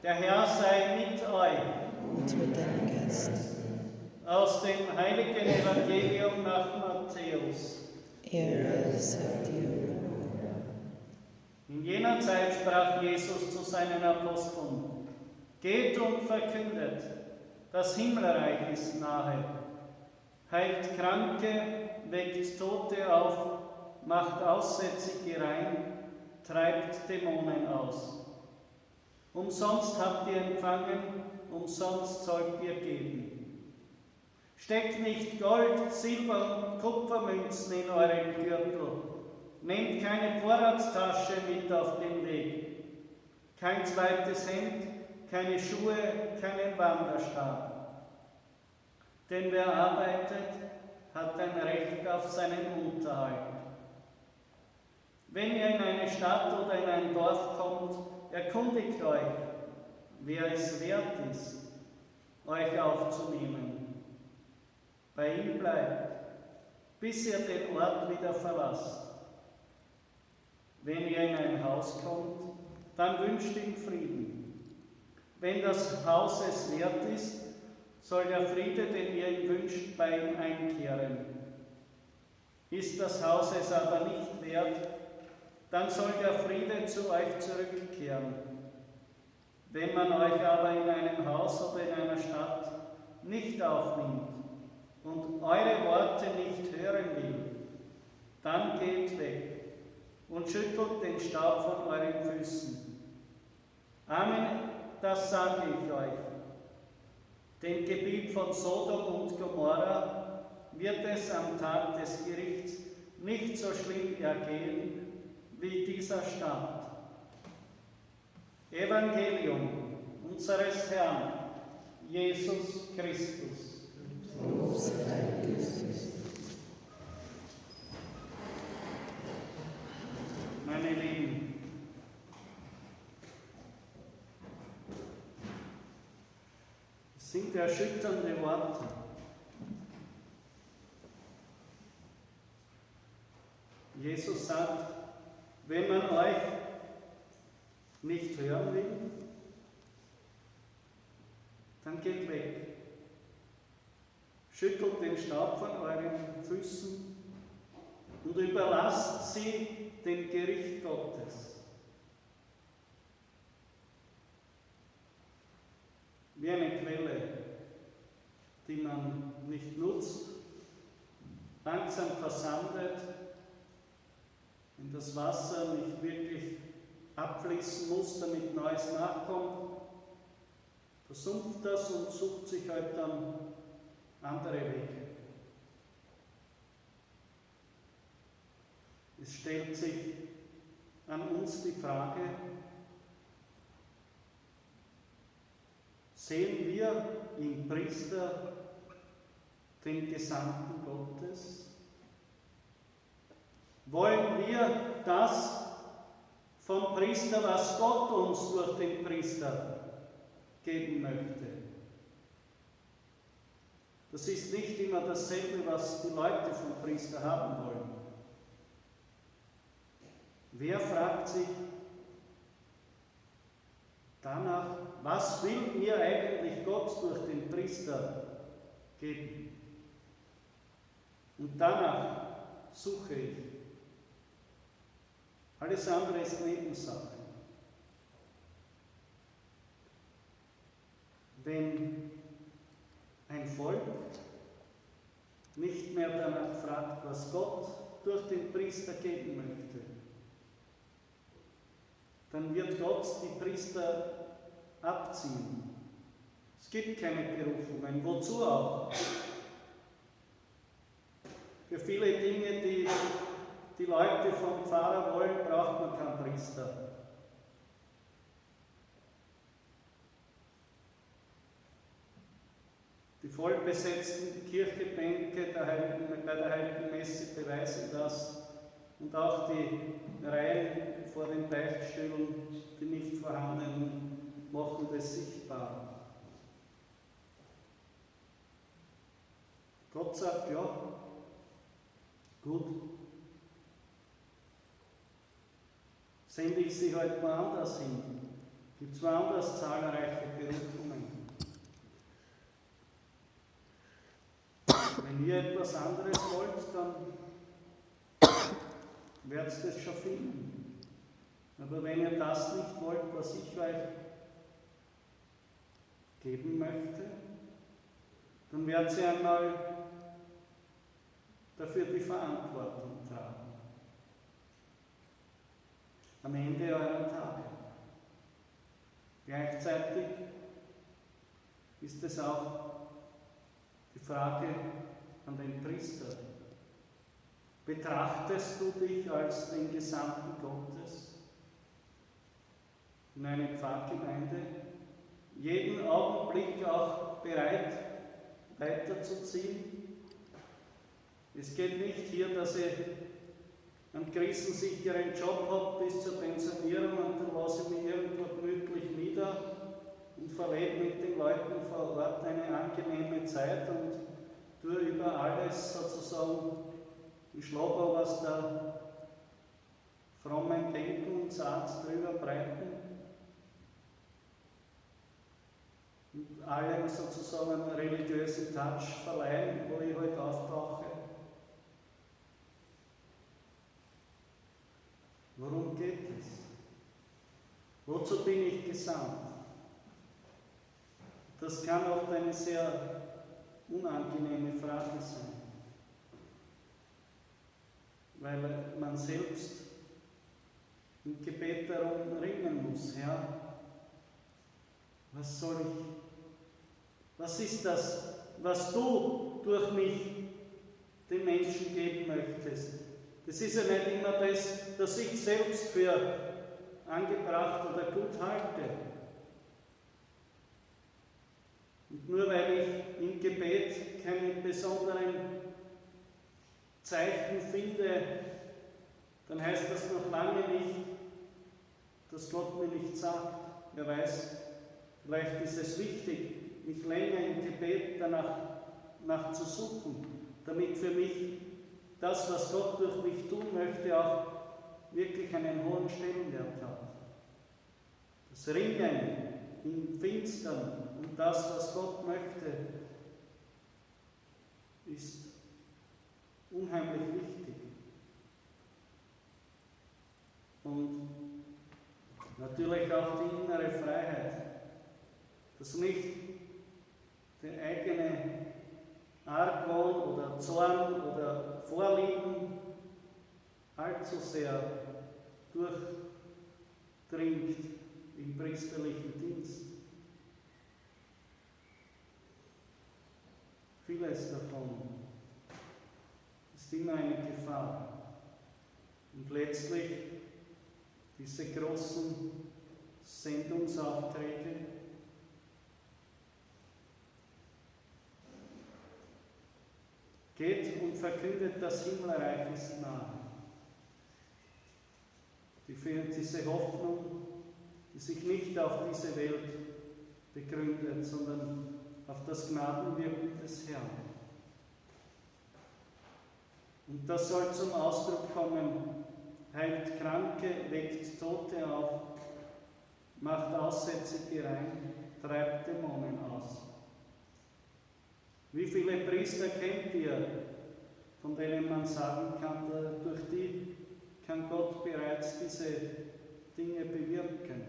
Der Herr sei mit euch. Und mit deinem Geist. Aus dem heiligen Evangelium nach Matthäus. Ehre sei dir. In jener Zeit sprach Jesus zu seinen Aposteln: Geht und verkündet, das Himmelreich ist nahe. Heilt Kranke, weckt Tote auf, macht Aussätzige rein, treibt Dämonen aus. Umsonst habt ihr empfangen, umsonst sollt ihr geben. Steckt nicht Gold, Silber und Kupfermünzen in euren Gürtel. Nehmt keine Vorratstasche mit auf den Weg. Kein zweites Hemd, keine Schuhe, keinen Wanderstab. Denn wer arbeitet, hat ein Recht auf seinen Unterhalt. Wenn ihr in eine Stadt oder in ein Dorf kommt, erkundigt euch, wer es wert ist, euch aufzunehmen. Bei ihm bleibt, bis ihr den Ort wieder verlasst. Wenn ihr in ein Haus kommt, dann wünscht ihm Frieden. Wenn das Haus es wert ist, soll der Friede, den ihr ihm wünscht, bei ihm einkehren. Ist das Haus es aber nicht wert, dann soll der Friede zu euch zurückkehren. Wenn man euch aber in einem Haus oder in einer Stadt nicht aufnimmt und eure Worte nicht hören will, dann geht weg und schüttelt den Staub von euren Füßen. Amen, das sage ich euch. Dem Gebiet von Sodom und Gomorra wird es am Tag des Gerichts nicht so schlimm ergehen wie dieser Stadt. Evangelium unseres Herrn, Jesus Christus. Lob sei Jesus. Meine Lieben, es sind erschütternde Worte. Jesus sagt, wenn man euch nicht hören will, dann geht weg. Schüttelt den Staub von euren Füßen und überlasst sie dem Gericht Gottes. Wie eine Quelle, die man nicht nutzt, langsam versandet, wenn das Wasser nicht wirklich abfließen muss, damit Neues nachkommt, versumpft das und sucht sich halt dann andere Wege. Es stellt sich an uns die Frage, sehen wir im Priester den Gesandten Gottes? Wollen wir das vom Priester, was Gott uns durch den Priester geben möchte? Das ist nicht immer dasselbe, was die Leute vom Priester haben wollen. Wer fragt sich danach, was will mir eigentlich Gott durch den Priester geben? Und danach suche ich. Alles andere ist Nebensache. Wenn ein Volk nicht mehr danach fragt, was Gott durch den Priester geben möchte, dann wird Gott die Priester abziehen. Es gibt keine Berufungen. Wozu auch? Für viele Dinge, die die Leute vom Pfarrer wollen, braucht man keinen Priester. Die vollbesetzten Kirchebänke bei der Heiligen Messe beweisen das. Und auch die Reihen vor den Beichtstühlen, die nicht vorhandenen, machen das sichtbar. Gott sagt, ja, gut, sende ich sie heute woanders hin. gibt es woanders zahlreiche Berufungen. Wenn ihr etwas anderes wollt, dann werdet ihr es schon finden. Aber wenn ihr das nicht wollt, was ich euch geben möchte, dann werdet ihr einmal dafür die Verantwortung tragen. Am Ende eurer Tage. Gleichzeitig ist es auch die Frage an den Priester. Betrachtest du dich als den Gesandten Gottes in einer Pfarrgemeinde, jeden Augenblick auch bereit weiterzuziehen? Es geht nicht hier, dass ihr einen krisensicheren Job habt bis zur Pensionierung und dann lasse ich mich irgendwo gemütlich nieder und verlebe mit den Leuten vor Ort eine angenehme Zeit und tue über alles sozusagen im Schlagau, was der frommen Denken und Satz drüber breiten und allem sozusagen einen religiösen Touch verleihen, wo ich heute auftauche. Worum geht es? Wozu bin ich gesandt? Das kann oft eine sehr unangenehme Frage sein, weil man selbst im Gebet darum ringen muss, Herr, was soll ich, was ist das, was du durch mich den Menschen geben möchtest? Das ist ja nicht immer das, das ich selbst für angebracht oder gut halte. Und nur weil ich im Gebet keine besonderen Zeichen finde, dann heißt das noch lange nicht, dass Gott mir nichts sagt. Wer weiß, vielleicht ist es wichtig, mich länger im Gebet danach zu suchen, damit für mich das, was Gott durch mich tun möchte, auch wirklich einen hohen Stellenwert hat. Das Ringen im Finstern und das, was Gott möchte, ist unheimlich wichtig. Und natürlich auch die innere Freiheit, dass nicht der eigene Argwohn oder Zorn oder Vorlieben allzu sehr durchdringt im priesterlichen Dienst. Vieles davon ist immer eine Gefahr. Und letztlich diese großen Sendungsaufträge, geht und verkündet, das Himmelreich ist nahe. Diese Hoffnung, die sich nicht auf diese Welt begründet, sondern auf das Gnadenwirken des Herrn. Und das soll zum Ausdruck kommen: heilt Kranke, weckt Tote auf, macht Aussätzige rein, treibt Dämonen aus. Wie viele Priester kennt ihr, von denen man sagen kann, durch die kann Gott bereits diese Dinge bewirken?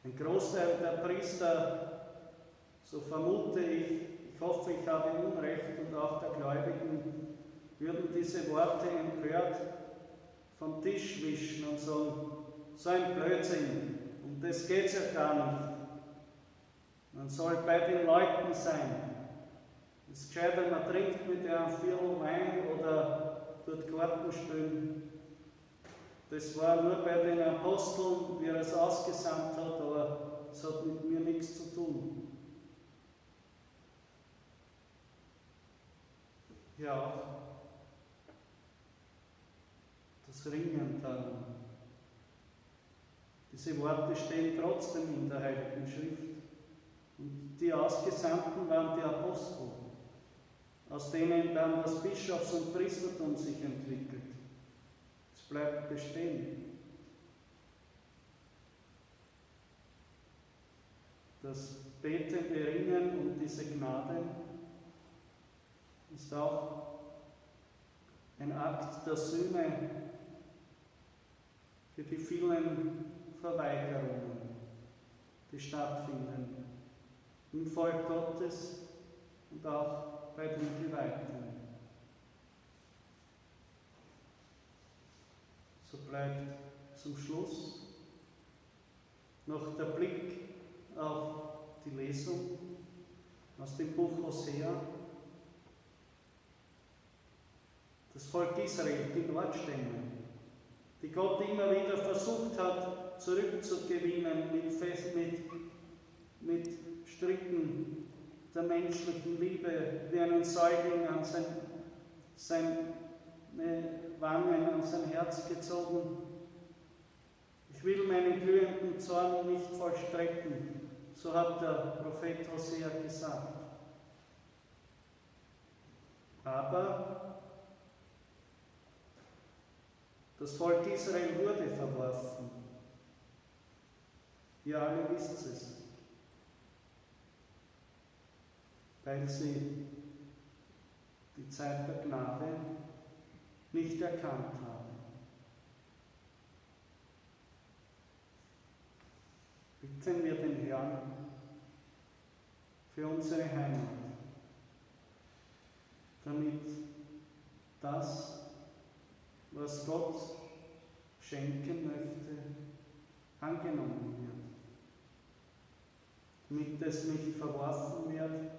Ein Großteil der Priester, so vermute ich hoffe, ich habe Unrecht, und auch der Gläubigen, würden diese Worte empört vom Tisch wischen und sagen, so ein Blödsinn, um das geht es ja gar nicht. Man soll bei den Leuten sein. Es ist gescheiter, man trinkt mit einem Viertel Wein oder dort Karten spielen. Das war nur bei den Aposteln, wie er es ausgesandt hat, aber es hat mit mir nichts zu tun. Ja, das Ringen darum. Diese Worte stehen trotzdem in der Heiligen Schrift. Und die Ausgesandten waren die Apostel, aus denen dann das Bischofs- und Priestertum sich entwickelt. bleibt bestehen. Das betende Ringen um diese Gnade ist auch ein Akt der Sühne für die vielen Verweigerungen, die stattfinden im Volk Gottes und auch bei den Geweihten. So bleibt zum Schluss noch der Blick auf die Lesung aus dem Buch Hosea. Das Volk Israel, die Nordstämme, die Gott immer wieder versucht hat zurückzugewinnen mit Stricken der menschlichen Liebe, wie einen Säugling an seine Wangen, an sein Herz gezogen. Ich will meinen glühenden Zorn nicht vollstrecken, so hat der Prophet Hosea gesagt. Aber das Volk Israel wurde verworfen. Ihr alle wisst es. Weil sie die Zeit der Gnade nicht erkannt haben. Bitten wir den Herrn für unsere Heimat, damit das, was Gott schenken möchte, angenommen wird, damit es nicht verworfen wird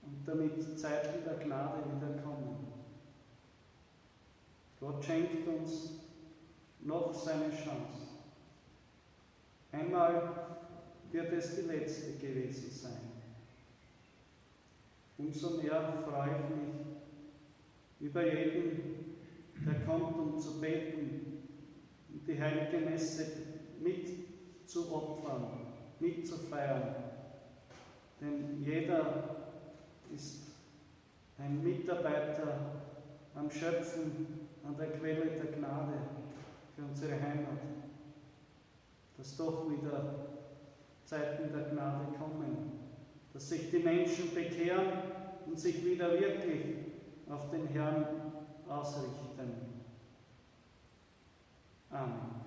und damit Zeiten der Gnade wieder kommen. Gott schenkt uns noch seine Chance. Einmal wird es die letzte gewesen sein. Umso mehr freue ich mich über jeden, der kommt, um zu beten und die heilige Messe mit zu opfern, mit zu feiern. Denn jeder ist ein Mitarbeiter am Schöpfen, an der Quelle der Gnade für unsere Heimat. Dass doch wieder Zeiten der Gnade kommen, dass sich die Menschen bekehren und sich wieder wirklich auf den Herrn ausrichten. Amen.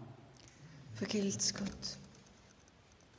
Vergelt's Gott.